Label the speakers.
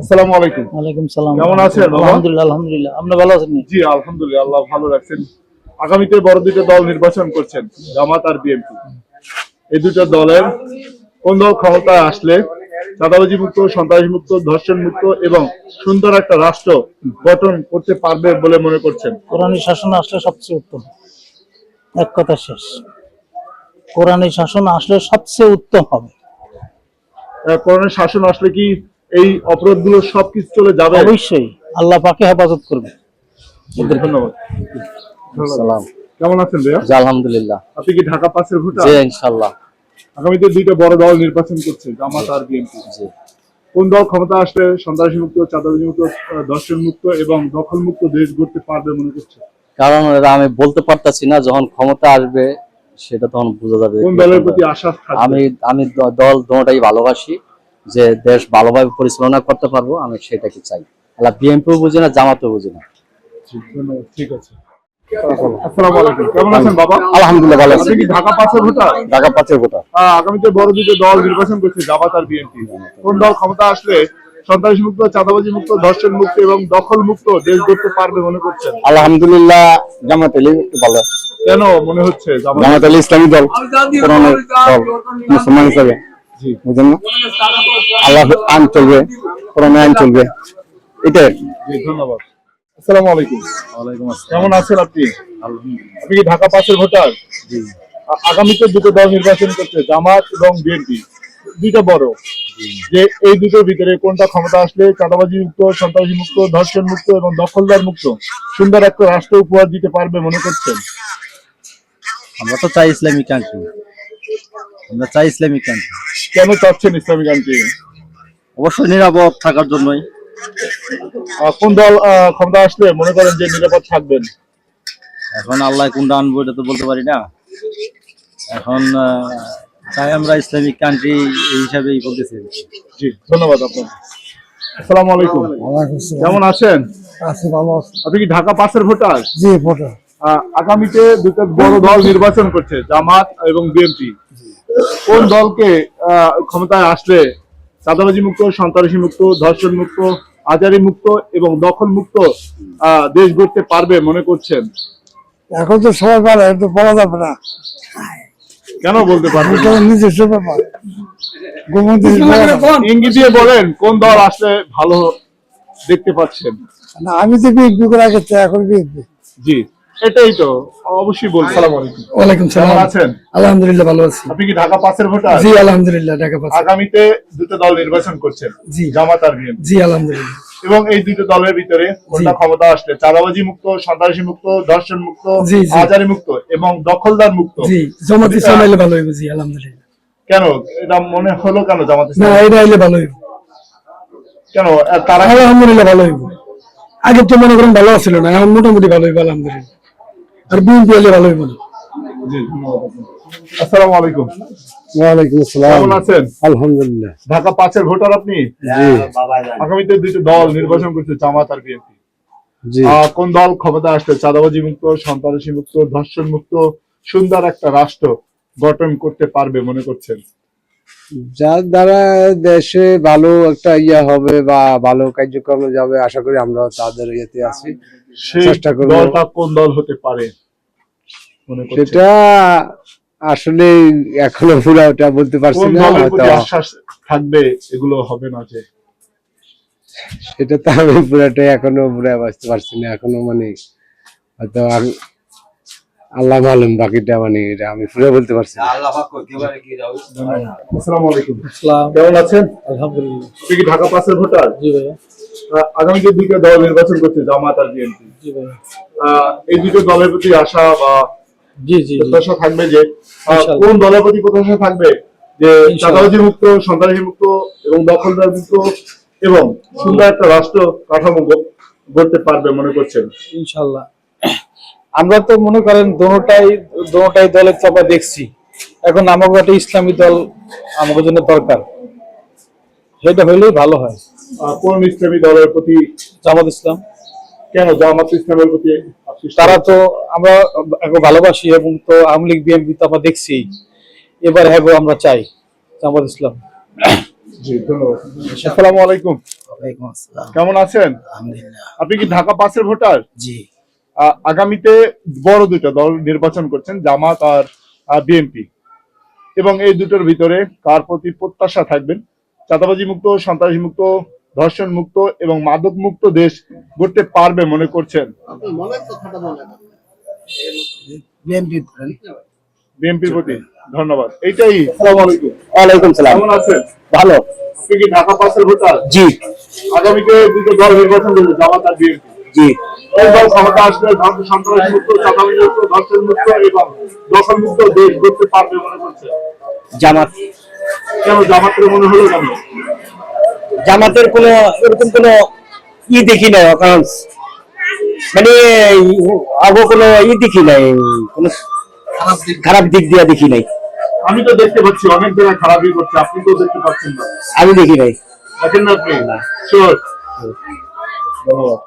Speaker 1: আসসালামু আলাইকুম।
Speaker 2: ওয়ালাইকুম সালাম।
Speaker 1: কেমন আছেন বাবা?
Speaker 2: আলহামদুলিল্লাহ, আলহামদুলিল্লাহ। আপনি ভালো আছেন?
Speaker 1: জি আলহামদুলিল্লাহ, আল্লাহ ভালো রাখছেন। আগামীতে বড় দুটো দল নির্বাচন করছেন, জামাত আর বিএনপি। এই দুটো দলের কোন দল ক্ষমতায় আসলে চাঁদাবাজি মুক্ত, সন্ত্রাসী মুক্ত, ধর্ষণ মুক্ত এবং সুন্দর একটা রাষ্ট্র গঠন করতে পারবে বলে মনে করছেন?
Speaker 2: কোরআনী শাসন আসলে সবচেয়ে উত্তম। এক কথা শেষ। কোরআনী শাসন আসলে সবচেয়ে উত্তম হবে।
Speaker 1: কোরআনের শাসন আসলে কি এই অপরাধগুলো সবকিছু চলে যাবে?
Speaker 2: অবশ্যই আল্লাহ পাকে হেফাজত করবে।
Speaker 1: ধন্যবাদ।
Speaker 3: সালাম।
Speaker 1: কেমন আছেন ভাইয়া?
Speaker 3: জি আলহামদুলিল্লাহ।
Speaker 1: আপনি কি ঢাকা পাঁচের ভোটার?
Speaker 3: জি ইনশাআল্লাহ।
Speaker 1: আগামীতে দুইটা বড় দল নির্বাচন করছে, জামাত আর বিএনপি।
Speaker 3: জি।
Speaker 1: কোন দল ক্ষমতা আসলে সন্ত্রাসী মুক্ত, চাঁদাবাজি মুক্ত, ধর্ষণ মুক্ত এবং দখল মুক্ত দেশ গড়তে পারবে মনে করছে?
Speaker 3: কারণ এটা আমি বলতে পারতাছি না, যখন ক্ষমতা আসবে সেটা তখন বোঝা যাবে।
Speaker 1: কোন দলের প্রতি আশা থাকবে?
Speaker 3: আমি দল দুটোটাই ভালোবাসি, যে দেশ ভালোভাবে পরিচালনা করতে পারবো আমি সেটাকে চাই। আল্লাহ বিএনপিও বুঝি না, জামাতও বুঝি না।
Speaker 1: ধন্যবাদ। ঠিক আছে। আসসালামু আলাইকুম। কেমন আছেন বাবা?
Speaker 3: আলহামদুলিল্লাহ ভালো আছি।
Speaker 1: আপনি কি ঢাকা পাঁচের ভোটার?
Speaker 3: ঢাকা পাঁচের ভোটার।
Speaker 1: আগামীতে বড় দুটো দল নির্বাচন করছে, জামাত আর বিএনপি। কোন দল ক্ষমতা আসলে সন্ত্রাসী মুক্ত, চাঁদাবাজি মুক্ত, ধর্ষণ মুক্ত এবং দখল মুক্ত দেশ গড়তে পারবে মনে করছেন?
Speaker 3: আলহামদুলিল্লাহ জামাত আলী একটু ভালো।
Speaker 1: কেন মনে হচ্ছে
Speaker 3: জামাত আলী ইসলামী দল, কোরআনের দল, মুসলমান হিসাবে
Speaker 1: জি
Speaker 3: বুঝেন না, আল্লাহ আইন চলবে, কোরআনের আইন চলবে, এটাই।
Speaker 1: জি ধন্যবাদ। আসসালামু আলাইকুম।
Speaker 3: ওয়ালাইকুম আসসালাম।
Speaker 1: কেমন আছেন আপনি? আপনি কি ঢাকা পাঁচের ভোটার?
Speaker 3: জি।
Speaker 1: আগামীতে দুটো দল নির্বাচন করছে, জামাত এবং বিএনপি। দুইটা বড়, যে এই দুটোর ভিতরে কোনটা ক্ষমতা আসলে চাঁদাবাজি মুক্ত, সন্ত্রাসী মুক্ত, ধর্ষণ মুক্ত এবং দখলদার মুক্ত সুন্দর একটা রাষ্ট্র উপহার দিতে পারবে মনে করছেন?
Speaker 3: আমরা তো চাই ইসলামিক কান্ট্রি, আমরা চাই ইসলামিক কান্ট্রি।
Speaker 1: কেন চাচ্ছেন ইসলামিক কান্ট্রি?
Speaker 3: অবশ্যই নিরাপদ থাকার জন্যই।
Speaker 1: কোন দল ক্ষমতা আসলে মনে করেন যে নিরাপদ থাকবেন?
Speaker 3: এখন আল্লাহ কোনটা আনবো এটা তো বলতে পারি না। এখন চাই আমরা ইসলামিক কান্ট্রি এই হিসাবেই বলতেছি।
Speaker 1: জি ধন্যবাদ আপনাকে। আসসালামু আলাইকুম। কেমন আছেন?
Speaker 2: আছি ভালো আছি।
Speaker 1: আপনি কি ঢাকা পাঁচের ভোটার?
Speaker 2: জি ভোটার।
Speaker 1: আগামীতে দুটো বড় দল নির্বাচন করছে, জামাত এবং বিএনপি। কোন দলকে ক্ষমতায় আসলে চাঁদাবাজি মুক্ত, সন্ত্রাসী মুক্ত, ধর্ষণ মুক্ত, আজারি মুক্ত এবং দখল মুক্ত দেশ গড়তে পারবে মনে করছেন?
Speaker 2: এখন তো সবাই পারে, তো বলা যাবে না।
Speaker 1: কেন বলতে পারবেন?
Speaker 2: নিজস্ব ব্যাপার।
Speaker 1: ইঙ্গিত দিয়ে বলেন কোন দল আসলে ভালো দেখতে পাচ্ছেন?
Speaker 2: না, আমি তো বিএনপি করে আগে, এখন বিএনপি।
Speaker 1: জি এটাই তো অবশ্যই বলছি। আসসালামু আলাইকুম।
Speaker 2: ওয়ালাইকুম সালাম।
Speaker 1: কেমন আছেন?
Speaker 2: আলহামদুলিল্লাহ ভালো আছি।
Speaker 1: আপনি কি ঢাকা পাঁচের ভোটার?
Speaker 2: জি আলহামদুলিল্লাহ ঢাকা পাঁচ।
Speaker 1: আগামীতে দুটো দল নির্বাচন করছেন,
Speaker 2: জি
Speaker 1: জামাত আর বিএনপি।
Speaker 2: জি আলহামদুলিল্লাহ।
Speaker 1: এবং এই দুটো দলের ভিতরে কোনটা ক্ষমতা আসলে চাঁদাবাজি মুক্ত, সন্ত্রাসী মুক্ত, ধর্ষণ মুক্ত,
Speaker 2: জি, জি।
Speaker 1: আজারি মুক্ত এবং দখলদার মুক্ত?
Speaker 2: জি জামাত ইসলাম আইলে ভালো হইব। জি আলহামদুলিল্লাহ।
Speaker 1: কেন এটা মনে হলো কেন জামাত
Speaker 2: না,
Speaker 1: ইসলাম?
Speaker 2: এটা আইলে ভালো হইব।
Speaker 1: কেন তারা?
Speaker 2: আলহামদুলিল্লাহ ভালো হইব। আগে তো মনে করেন ভালো ছিল না, এখন মোটামুটি ভালো হইব আলহামদুলিল্লাহ। আর বিএনপি আইলে ভালো হইব না।
Speaker 1: জি ধন্যবাদ আপনাকে। আসসালামু আলাইকুম।
Speaker 2: ওয়ালাইকুম আসসালাম।
Speaker 1: কেমন আছেন?
Speaker 2: আলহামদুলিল্লাহ।
Speaker 1: ঢাকা পাঁচের ভোটার আপনি?
Speaker 2: জি
Speaker 1: আগামীতে দুটো দল নির্বাচন করছে, জামাত আর বিএনপি।
Speaker 2: জি।
Speaker 1: কোন দল ক্ষমতা আসলে চাঁদাবাজি মুক্ত, সন্ত্রাসী মুক্ত, ধর্ষণ মুক্ত সুন্দর একটা রাষ্ট্র গঠন করতে পারবে মনে করছেন?
Speaker 4: যার দ্বারা দেশে ভালো একটা ইয়া হবে বা ভালো কার্যক্রমে যাবে আশা করি আমরা তাদের ইয়েতে আছি,
Speaker 1: সেই
Speaker 4: চেষ্টা করব।
Speaker 1: দলটা কোন দল হতে পারে মনে করছেন?
Speaker 4: সেটা আসলে এখনো পুরো ওটা বলতে পারছি
Speaker 1: কোন
Speaker 4: না,
Speaker 1: দলের
Speaker 4: হয়তো
Speaker 1: প্রতি আশ্বাস থাকবে এগুলো হবে না যে?
Speaker 4: সেটা তো আমি পুরাটাই এখনো পুরা বুঝতে পারছি না, এখনো মানে হয়তো আল্লাহ মালুম, বাকিটা মানে এটা আমি পুরো বলতে পারছি না।
Speaker 1: আসসালামু আলাইকুম।
Speaker 2: আসসালাম।
Speaker 1: কেমন আছেন?
Speaker 2: আলহামদুলিল্লাহ।
Speaker 1: আপনি কি ঢাকা পাঁচের ভোটার?
Speaker 2: জি ভাইয়া।
Speaker 1: আগামীতে দুটো দল নির্বাচন করছে, জামাত আর বিএনপি।
Speaker 2: জি ভাইয়া।
Speaker 1: এই দুটো দলের প্রতি আশা বা
Speaker 2: জি জি
Speaker 1: প্রত্যাশা থাকবে যে
Speaker 2: ইনশাআল্লাহ।
Speaker 1: কোন দলের প্রতি প্রত্যাশা থাকবে যে
Speaker 2: ইনশাআল্লাহ।
Speaker 1: চাঁদাবাজি মুক্ত, সন্ত্রাসী মুক্ত এবং দখলদার মুক্ত এবং সুন্দর একটা রাষ্ট্র কাঠামো গড়তে পারবে মনে করছেন?
Speaker 2: ইনশাআল্লাহ। আমরা তো মনে করেন দোনোটাই দলের চাপা দেখছি। এখন আমাকে একটা ইসলামী দল আমাদের জন্য দরকার, সেটা হইলেই ভালো হয়।
Speaker 1: কোন ইসলামী দলের প্রতি?
Speaker 2: জামাত ইসলাম।
Speaker 1: কেন জামাত ইসলামের প্রতি আকৃষ্ট?
Speaker 2: তারা তো আমরা এখন ভালোবাসি, এবং তো আওয়ামী লীগ বিএনপি তো আমরা দেখছি, এবার হ্যাঁ আমরা চাই জামাত ইসলাম।
Speaker 1: জি ধন্যবাদ। আসসালামু আলাইকুম।
Speaker 5: ওয়ালাইকুম আসসালাম।
Speaker 1: কেমন আছেন?
Speaker 5: আলহামদুলিল্লাহ।
Speaker 1: আপনি কি ঢাকা 5-এর ভোটার?
Speaker 5: জি।
Speaker 1: আগামীতে বড় দুটো দল নির্বাচন করছেন, জামাত আর বিএনপি, এবং এই দুটোর ভিতরে কার প্রতি প্রত্যাশা থাকবেন? চাঁদাবাজি মুক্ত, সন্ত্রাসী মুক্ত, ধর্ষণ মুক্ত এবং মাদক মুক্ত দেশ গড়তে পারবে মনে করছেন?
Speaker 5: বিএনপি।
Speaker 1: বিএনপির প্রতি ধন্যবাদ। এইটাই। আসসালামু আলাইকুম।
Speaker 6: ওয়ালাইকুম সালাম।
Speaker 1: কেমন আছেন?
Speaker 6: ভালো।
Speaker 1: আপনি কি ঢাকা 5-এর ভোটার?
Speaker 6: জি
Speaker 1: আগামীতে দুটো দল নির্বাচন করবে, জামাত আর বিএনপি।
Speaker 6: জি।
Speaker 1: কোন দল ক্ষমতা আসলে সন্ত্রাসী মুক্ত, চাঁদাবাজি মুক্ত, ধর্ষণ মুক্ত এবং দখল মুক্ত দেশ গড়তে পারবে মনে করছেন?
Speaker 6: জামাত।
Speaker 1: কেন জামাতের মনে হলো কেন?
Speaker 6: জামাতের কোনো এরকম কোনো দেখি নাই, অকারণ মানে আগে কোনো দেখি নাই, কোনো খারাপ দিক দিয়ে দেখি নাই।
Speaker 1: আমি তো দেখতে পাচ্ছি অনেক জায়গায় খারাপই করছে, আপনি তো দেখতে পাচ্ছেন না।
Speaker 6: আমি দেখি নাই।
Speaker 1: দেখেন না আপনি? শিওর। ধন্যবাদ।